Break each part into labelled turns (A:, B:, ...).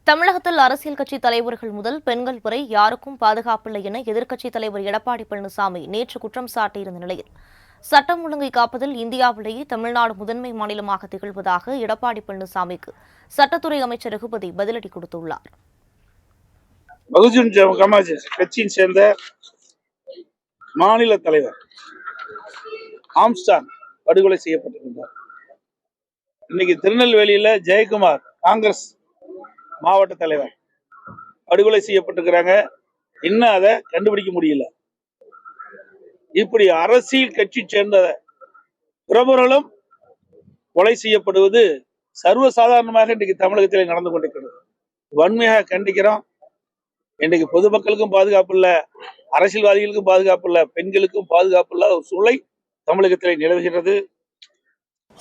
A: தமிழகத்தில் அரசியல் கட்சி தலைவர்கள் முதல் பெண்கள் வரை யாருக்கும் பாதுகாப்பில்லை என எதிர்க்கட்சித் தலைவர் எடப்பாடி பழனிசாமி நேற்று குற்றம் சாட்டியிருந்த நிலையில் சட்டம் ஒழுங்கை காப்பதில் இந்தியாவிலேயே தமிழ்நாடு முதன்மை மாநிலமாக திகழ்வதாக எடப்பாடி பழனிசாமிக்கு சட்டத்துறை அமைச்சர் ரகுபதி பதிலடி கொடுத்துள்ளார்.
B: பகுஜன் சமாஜ் கட்சியின் சேர்ந்த மாநில தலைவர் ஆம்ஸ்டாங் படுகொலை செய்யப்பட்டிருந்தார். இன்னைக்கு திருநெல்வேலியில ஜெயக்குமார் காங்கிரஸ் மாவட்ட தலைவர் படுகொலை செய்யப்பட்டிருக்கிறாங்க. இன்னும் அதை கண்டுபிடிக்க முடியல. இப்படி அரசியல் கட்சி சேர்ந்த பிரபர்களும் கொலை செய்யப்படுவது சர்வசாதாரணமாக இன்றைக்கு தமிழகத்தில் நடந்து கொண்டிருக்கிறது. வன்மையாக கண்டிக்கிறோம். இன்றைக்கு பொதுமக்களுக்கும் பாதுகாப்பு இல்லை, அரசியல்வாதிகளுக்கும் பாதுகாப்பு இல்லை, பெண்களுக்கும் பாதுகாப்பு இல்லாத ஒரு சூழலை தமிழகத்தில் நிலவுகிறது.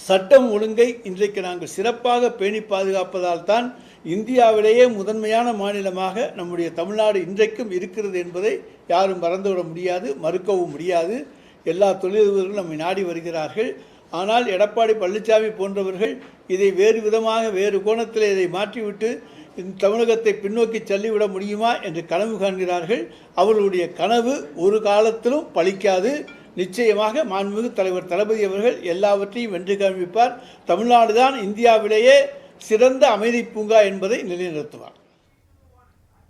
C: சட்டம் ஒழுங்கை இன்றைக்கு நாங்கள் சிறப்பாக பேணி பாதுகாப்பதால் தான் இந்தியாவிலேயே முதன்மையான மாநிலமாக நம்முடைய தமிழ்நாடு இன்றைக்கும் இருக்கிறது என்பதை யாரும் மறந்துவிட முடியாது, மறுக்கவும் முடியாது. எல்லா தொழிலதிபர்களும் நம்மை நாடி வருகிறார்கள். ஆனால் எடப்பாடி பழனிசாமி போன்றவர்கள் இதை வேறு விதமாக வேறு கோணத்தில் இதை மாற்றிவிட்டு தமிழகத்தை பின்னோக்கி தள்ளிவிட முடியுமா என்று கனவு காண்கிறார்கள். அவர்களுடைய கனவு ஒரு காலத்திலும் பலிக்காது. நிச்சயமாக மாண்புமிகு தலைவர் தளபதி அவர்கள் எல்லாவற்றையும் வென்று காண்பிப்பார். தமிழ்நாடு தான் இந்தியாவிலேயே சிறந்த அமைதி பூங்கா என்பதை நிலைநிறுத்துவார்.